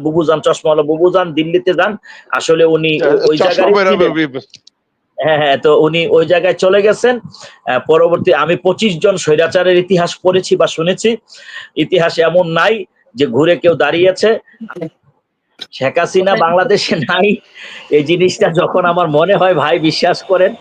বুবুজান, চশমাওয়ালা বুবুজান দিল্লিতে যান, আসলে উনি ওই জায়গায় হ্যাঁ হ্যাঁ, তো উনি ওই জায়গায় চলে গেছেন। পরবর্তী আমি 25 জন স্বৈরাচারের ইতিহাস পড়েছি বা শুনেছি, ইতিহাসে এমন নাই যে ঘুরে কেউ দাঁড়িয়েছে। শেখ হাসিনা বাংলাদেশে নাই, এই জিনিসটা যখন আমার মনে হয় ভাই বিশ্বাস করেন,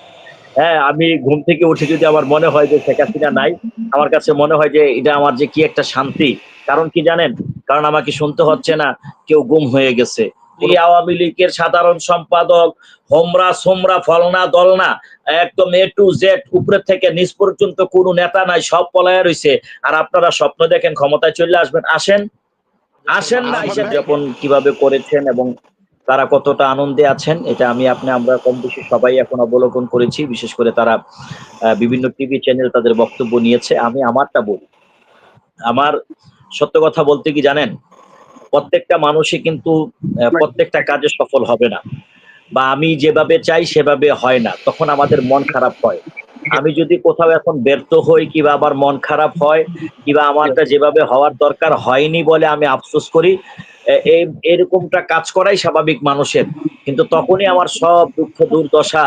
হ্যাঁ আমি ঘুম থেকে উঠে যদি আমার মনে হয় যে শেখ হাসিনা নাই, আমার কাছে মনে হয় যে এটা আমার যে কি একটা শান্তি। কারণ কি জানেন, কারণ আমাকে শুনতে হচ্ছে না কেউ গুম হয়ে গেছে। এই আওয়ামী লীগের সাধারণ সম্পাদক হোমরা সোমরা ফলনা দলনা, একদম এ টু জেড উপরে থেকে নিচ পর্যন্ত কোনো নেতা নাই, সব পলায়া রয়েছে। আর আপনারা স্বপ্ন দেখেন ক্ষমতায় চলে আসবেন, আসেন আসেন না, এসে যাপন কিভাবে করেছেন এবং তারা কতটা আনন্দে আছেন, এটা আমরা কম বেশি সবাই এখন অবলোকন করেছি। বিশেষ করে তারা বিভিন্ন টিভি চ্যানেল তাদের বক্তব্য নিয়েছে। আমি আমারটা বলি, আমার সত্য কথা বলতে কি জানেন, প্রত্যেকটা মানুষই কিন্তু প্রত্যেকটা কাজে সফল হবে না, বা আমি যেভাবে চাই সেভাবে হয় না, তখন আমাদের মন খারাপ হয়। আমি যদি কোথাও এখন ব্যর্থ হই কিংবা আমার মন খারাপ হয় কিংবা আমারটা যেভাবে হওয়ার দরকার হয়নি বলে আমি আফসোস করি, এরকমটা কাজ করাই স্বাভাবিক মানুষের। কিন্তু তখনই আমার সব দুঃখ দুর্দশা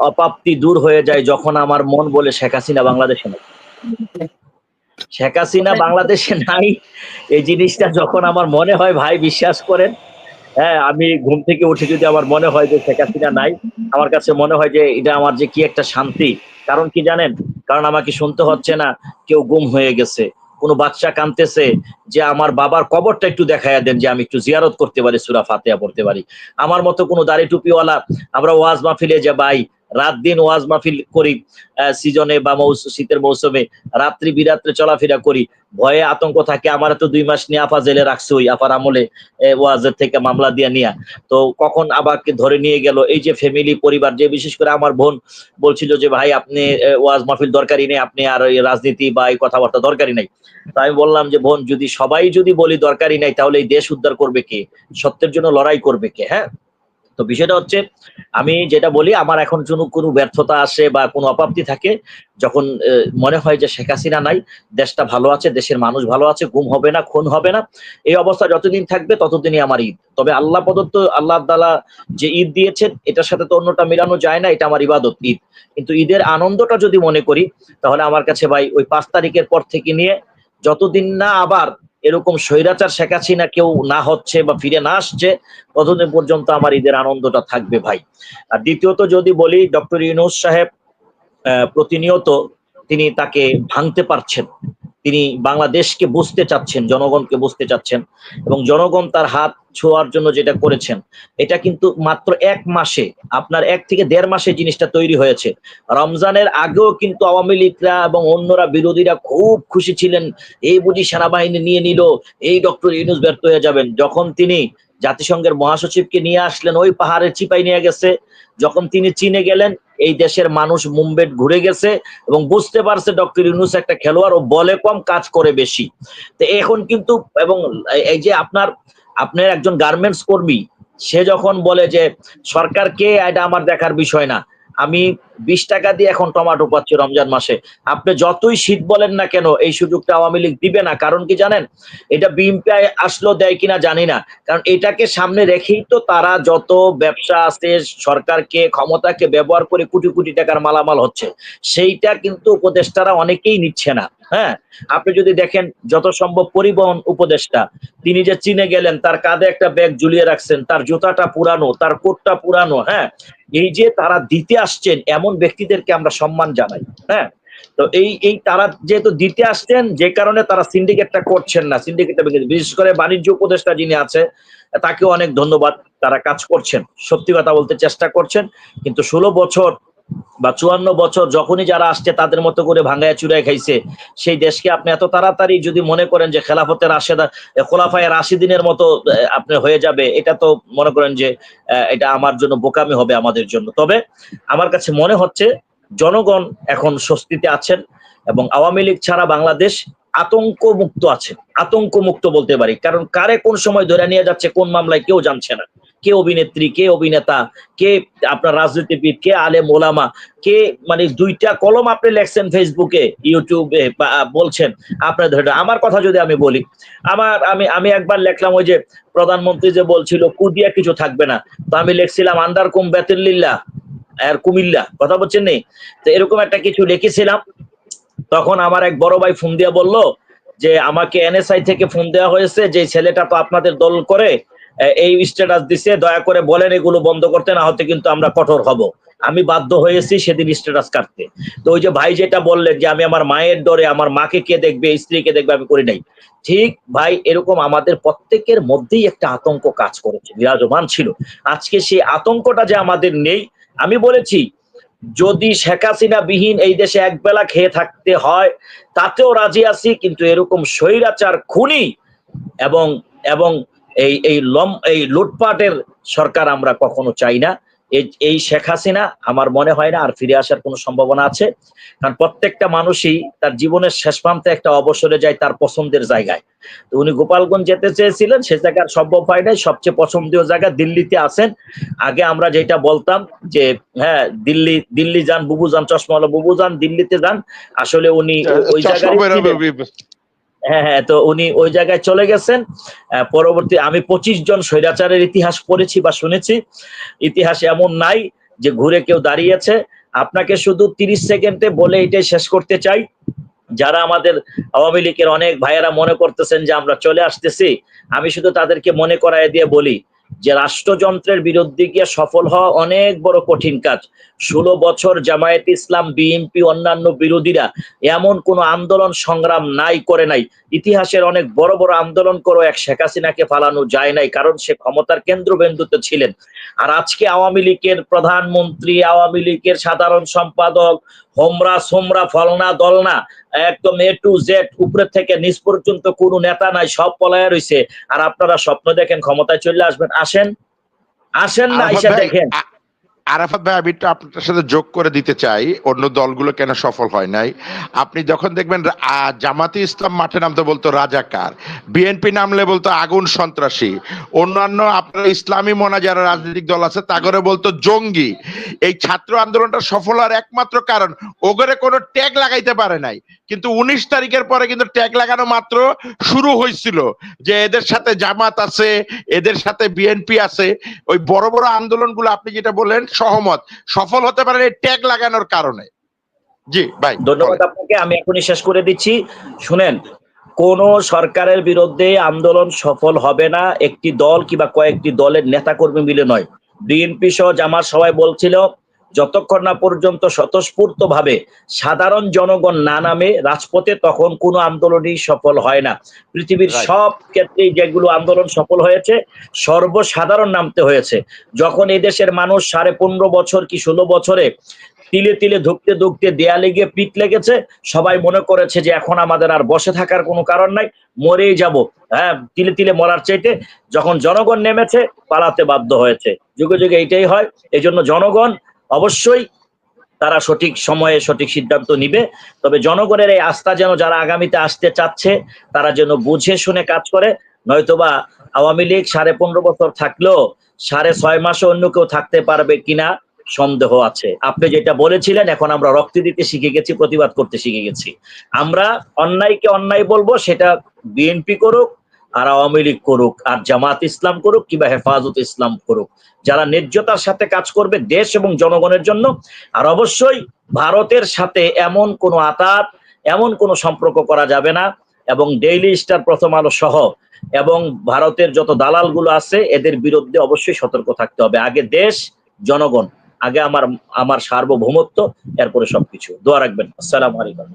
অপ্রাপ্তি দূর হয়ে যায় যখন আমার মন বলে শেখ হাসিনা বাংলাদেশে নাই। শেখ হাসিনা বাংলাদেশে নাই, এই জিনিসটা যখন আমার মনে হয় ভাই বিশ্বাস করেন, হ্যাঁ আমি ঘুম থেকে উঠে যদি আমার মনে হয় যে শেখ হাসিনা নাই, আমার কাছে মনে হয় যে এটা আমার যে কি একটা শান্তি। কারণ কি জানেন, কারণ আমাকে শুনতে হচ্ছে না কেউ গুম হয়ে গেছে, কোনো বাচ্চা কাঁদতেছে যে আমার বাবার কবরটা একটু দেখাইয়া দেন, যে আমি একটু জিয়ারত করতে পারি, সূরা ফাতিহা পড়তে পারি। আমার মতো কোনো দাড়ি টুপিওয়ালা, আমরা ওয়াজ মাহফিলে যে ভাই রাত দিন ওয়াজ মাহফিল করি, সিজনে বা শীতের মৌসুমে রাত্রি বিরাত্রে চলাফেরা করি, ভয়ে আতঙ্ক থাকে। আমার তো 2 মাস নিয়ে আপা জেলে রাখছে, ওই আপার আমলে ওয়াজের থেকে মামলা দিয়ে নিয়া, তো কখন আবারকে ধরে নিয়ে গেল। এই যে ফ্যামিলি পরিবার, যে বিশেষ করে আমার বোন বলছিল যে ভাই আপনি ওয়াজ মাহফিল দরকারই নেই, আপনি আর এই রাজনীতি বা এই কথাবার্তা দরকারই নাই। তো আমি বললাম যে বোন, যদি সবাই যদি বলি দরকারই নাই, তাহলে এই দেশ উদ্ধার করবে কে, সত্যের জন্য লড়াই করবে কে? হ্যাঁ, তো বিষয়টা হচ্ছে, আমি যেটা বলি, আমার এখন কোনো ব্যর্থতা আসে বা কোনো অপ্রাপ্তি থাকে, যখন মনে হয় যে শেখ হাসিনা নাই, দেশটা ভালো আছে, দেশের মানুষ ভালো আছে, গুম হবে না, খুন হবে না, এই অবস্থা যতদিন থাকবে ততদিনই আমার ঈদ। তবে আল্লাহ প্রদত্ত, আল্লাহ তাআলা যে ঈদ দিয়েছেন এটার সাথে তো অন্যটা মেলানো যায় না, এটা আমার ইবাদত ঈদ। কিন্তু ঈদের আনন্দটা যদি মনে করি, তাহলে আমার কাছে ভাই ওই 5 তারিখের পর থেকে নিয়ে যতদিন না আবার এরকম স্বৈরাচার শেখ হাসিনা কেউ না হচ্ছে বা ফিরে না আসছে, ততদিন পর্যন্ত আমার ঈদের আনন্দটা থাকবে ভাই। আর দ্বিতীয়ত যদি বলি, ডক্টর ইউনূস সাহেব প্রতিনিয়ত তিনি তাকে ভাঙতে পারছেন, তিনি বাংলাদেশকে বুঝতে চাচ্ছেন, জনগণকে বুঝতে চাচ্ছেন, এবং জনগণ তার হাত ছোঁয়ার জন্য যেটা করেছেন, এটা কিন্তু মাত্র 1 মাসে, আপনার 1 থেকে 1.5 মাসে জিনিসটা তৈরি হয়েছে। রমজানের আগেও কিন্তু আওয়ামী লীগরা এবং অন্যরা বিরোধীরা খুব খুশি ছিলেন, এই বুঝি সেনাবাহিনী নিয়ে নিল, এই ডক্টর ইউনূস ব্যর্থ হয়ে যাবেন। যখন তিনি জাতিসংঘের মহাসচিবকে নিয়ে আসলেন, ওই পাহাড়ের চিপাই নিয়ে গেছে, যখন তিনি চীনে গেলেন, এই দেশের মানুষ মুম্বেট ঘুরে গেছে এবং বুঝতে পারছে ডক্টর ইউনূস একটা খেলোয়াড়, ও বলে কম কাজ করে বেশি। তো এখন কিন্তু, এবং এই যে আপনার একজন গার্মেন্টস কর্মী, সে যখন বলে যে সরকারকে, এটা আমার দেখার বিষয় না, আমি 20 টাকা দিয়ে এখন টমেটো পাচ্ছি রমজান মাসে, আপনি যতই শীত বলেন না কেন, এই সুযোগটা আওয়ামী লীগ দিবে না। কারণ কি জানেন, এটা বিএনপি আসলো দেয় কিনা জানি না, কারণ এটাকে সামনে রেখেই তো তারা যত ব্যবসা আছে, সরকারকে ক্ষমতাকে ব্যবহার করে কোটি কোটি টাকার মালামাল হচ্ছে, সেইটা কিন্তু উপদেষ্টারা অনেকেই নিচ্ছে না। হ্যাঁ, আপনি যদি দেখেন যত সম্ভব পরিবহন উপদেষ্টা, তিনি যে চীনে গেলেন, তার কাঁধে একটা ব্যাগ ঝুলিয়ে রাখছেন, তার জুতাটা পুরানো, তার কোটটা পুরানো। হ্যাঁ, এই যে তারা দিতে আসছেন, এমন ব্যক্তিদেরকে আমরা সম্মান জানাই। হ্যাঁ, তো এই তারা যেহেতু দিতে আসছেন, যে কারণে তারা সিন্ডিকেটটা করছেন না, সিন্ডিকেটটা বিশেষ করে বাণিজ্য উপদেষ্টা যিনি আছে, তাকেও অনেক ধন্যবাদ, তারা কাজ করছেন, সত্যি কথা বলতে চেষ্টা করছেন। কিন্তু 16 বছর বা 54 বছর যখনই যারা আসছে তাদের মতো করে ভাঙ্গায় চুরায় খাইছে, সেই দেশকে আপনি এত তাড়াতাড়ি যদি মনে করেন যে খেলাফতের রাশেদা, খোলাফায়ে রাশিদিনের মতো আপনি হয়ে যাবে, এটা তো মনে করেন যে এটা আমার জন্য বোকামি হবে, আমাদের জন্য। তবে আমার কাছে মনে হচ্ছে জনগণ এখন স্বস্তিতে আছেন, এবং আওয়ামী লীগ ছাড়া বাংলাদেশ আতঙ্ক মুক্ত আছে, আতঙ্ক মুক্ত বলতে পারি, কারণ কারে কোন সময় ধরে নিয়ে যাচ্ছে কোন মামলায় কেউ জানছে না। কে অভিনেত্রী, কে অভিনেতা, কে আপনার রাজনীতিবিদ, কে আলেম ওলামা, কে মানে দুইটা কলম আপনি লেখছেন ফেসবুকে, ইউটিউবে বলছেন আপনার ধরে। আমার কথা যদি আমি বলি, আমি একবার লেখলাম ওই যে প্রধানমন্ত্রী যে বলছিল কুদিয়া কিছু থাকবে না, তো আমি লিখছিলাম আন্ডার কুম বেতুল্লিল্লাহ আর কুমিল্লা, কথা বলছেন নেই, তো এরকম একটা কিছু লিখেছিলাম। তখন আমার এক বড় ভাই ফোন দিয়ে বলল যে আমাকে এনএসআই থেকে ফোন দেওয়া হয়েছে, যে ছেলেটা তো আপনাদের দল করে এই স্ট্যাটাস দিছে, দয়া করে বলেন এগুলো বন্ধ করতে, না হতে কিন্তু আমরা কঠোর হব। আমি বাধ্য হয়েছি সেদিন স্ট্যাটাস কাটতে। তো ওই যে ভাই যেটা বললেন যে আমি আমার মায়ের ডরে, আমার মাকে কে দেখবে, স্ত্রীকে দেখবে, আমি করি নাই। ঠিক ভাই, এরকম আমাদের প্রত্যেকের মধ্যেই একটা আতঙ্ক কাজ করেছে, বিরাজমান ছিল। আজকে সেই আতঙ্কটা যে আমাদের নেই, আমি বলেছি যদি শেখ হাসিনা বিহীন এই দেশে একবেলা খেয়ে থাকতে হয় তাতেও রাজি আছি, কিন্তু এরকম স্বৈরাচার খুনি এবং এবং এই লুটপাটের সরকার আমরা কখনো চাই না। এই শেখ হাসিনা আমার মনে হয় না আর ফিরে আসার কোনো সম্ভাবনা আছে, কারণ প্রত্যেকটা মানুষই তার জীবনের শেষ প্রান্তে একটা অবসরে যায় তার পছন্দের জায়গায়। তো উনি গোপালগঞ্জ যেতে চেয়েছিলেন, সে জায়গার সম্ভব হয় নাই, সবচেয়ে পছন্দীয় জায়গা দিল্লিতে আছেন। আগে আমরা যেটা বলতাম যে হ্যাঁ দিল্লি যান বুবু যান, চশমাওয়ালা বুবু যান, দিল্লিতে যান, আসলে উনি ওই জায়গায়, হ্যাঁ হ্যাঁ, তো উনি ওই জায়গায় চলে গেছেন। পরবর্তী আমি 25 জন স্বৈরাচারের ইতিহাস পড়েছি বা শুনেছি, ইতিহাসে এমন নাই যে ঘুরে কেউ দাঁড়িয়েছে। আপনাকে শুধু 30 সেকেন্ডে বলে এটাই শেষ করতে চাই, যারা আমাদের আওয়ামী লীগের অনেক ভাইয়েরা মনে করতেছেন যে আমরা চলে আসতেছি, আমি শুধু তাদেরকে মনে করায় দিয়ে বলি যে রাষ্ট্রযন্ত্রের বিরুদ্ধে গিয়ে সফল হওয়া অনেক বড় কঠিন কাজ। 16 বছর জামায়াত ইসলাম, বিএনপি, অন্যান্য বিরোধীরা এমন কোন আন্দোলন সংগ্রাম করে নাই। ইতিহাসের অনেক বড় বড় আন্দোলন করে এক শেখ হাসিনাকে ফালানো যায় নাই, কারণ সে ক্ষমতার কেন্দ্রবিন্দুতে ছিলেন। আর আজকে আওয়ামী লীগের প্রধানমন্ত্রী, আওয়ামী লীগের সাধারণ সম্পাদক, হোমরা সোমরা ফলনা দলনা, একদম এ টু জেড উপরে থেকে নিচ পর্যন্ত কোন নেতা নাই, সব পলায়া রয়েছে। আর আপনারা স্বপ্ন দেখেন ক্ষমতায় চলে আসবেন, আসেন না, আইসা দেখেন। আরাফাত ভাই, আমি একটু আপনার সাথে যোগ করে দিতে চাই অন্য দলগুলো কেন সফল হয় নাই। আপনি যখন দেখবেন জামাতে ইসলাম মাঠে নামতে বলতো রাজাকার, বিএনপি নামলে বলতো আগুন সন্ত্রাসী, অন্যান্য আপনার ইসলামী মনা যারা রাজনৈতিক দল আছে তা করে বলতো জঙ্গি। এই ছাত্র আন্দোলনটা সফল হওয়ার একমাত্র কারণ ওগরে কোনো ট্যাগ লাগাইতে পারে নাই, কিন্তু 19 তারিখের পরে কিন্তু ট্যাগ লাগানো মাত্র শুরু হয়েছিল যে এদের সাথে জামাত আছে, এদের সাথে বিএনপি আছে। ওই বড় বড় আন্দোলনগুলো আপনি যেটা বললেন সহমত, সফল হতে পারে এই ট্যাগ লাগানোর কারণে। জি ভাই, ধন্যবাদ আপনাকে। আমি এখনই শেষ করে দিচ্ছি, শুনেন। কোন সরকারের বিরুদ্ধে আন্দোলন সফল হবে না একটি দল কিংবা কয়েকটি দলের নেতাকর্মী মিলে নয়। বিএনপি সহ জামাত সবাই বলছিল যতক্ষণ না পর্যন্ত স্বতঃস্ফূর্ত ভাবে সাধারণ জনগণ না নামে রাজপথে, তখন কোনো আন্দোলনই সফল হয় না। পৃথিবীর সব ক্ষেত্রেই যেগুলো আন্দোলন সফল হয়েছে সর্বসাধারণ নামতে হয়েছে। যখন এই দেশের মানুষ 15.5 বছর কি 16 বছরে তিলে তিলে ধুকতে ধুকতে দেয়ালে গিয়ে পিঠ লেগেছে, সবাই মনে করেছে যে এখন আমাদের আর বসে থাকার কোনো কারণ নাই, মরেই যাব। হ্যাঁ, তিলে তিলে মরার চাইতে যখন জনগণ নেমেছে, পালাতে বাধ্য হয়েছে। যুগে যুগে এইটাই হয়। এই জন্য জনগণ অবশ্যই তারা সঠিক সময়ে সঠিক সিদ্ধান্ত নিবে। তবে জনগণের এই আস্থা যেন যারা আগামীতে আসতে চাচ্ছে তারা যেন বুঝে শুনে কাজ করে, নয়তোবা আওয়ামী লীগ 15.5 বছর থাকলেও 6.5 মাসে অন্য কেউ থাকতে পারবে কিনা সন্দেহ আছে। আপনি যেটা বলেছিলেন, এখন আমরা রক্ত দিতে শিখে গেছি, প্রতিবাদ করতে শিখে গেছি। আমরা অন্যায়কে অন্যায় বলবো, সেটা বিএনপি করুক আর আওয়ামী লীগ করুক আর জামাত ইসলাম করুক কিংবা হেফাজত ইসলাম করুক, যারা ন্যায্যতার সাথে কাজ করবে দেশ এবং জনগণের জন্য। আর অবশ্যই ভারতের সাথে এমন কোনো আতাত, এমন কোনো সম্পর্ক করা যাবে না। এবং ডেইলি স্টার, প্রথম আলো সহ এবং ভারতের যত দালালগুলো আছে এদের বিরুদ্ধে অবশ্যই সতর্ক থাকতে হবে। আগে দেশ, জনগণ, আগে আমার সার্বভৌমত্ব, এরপরে সবকিছু। দোয়া রাখবেন। আসসালামু আলাইকুম।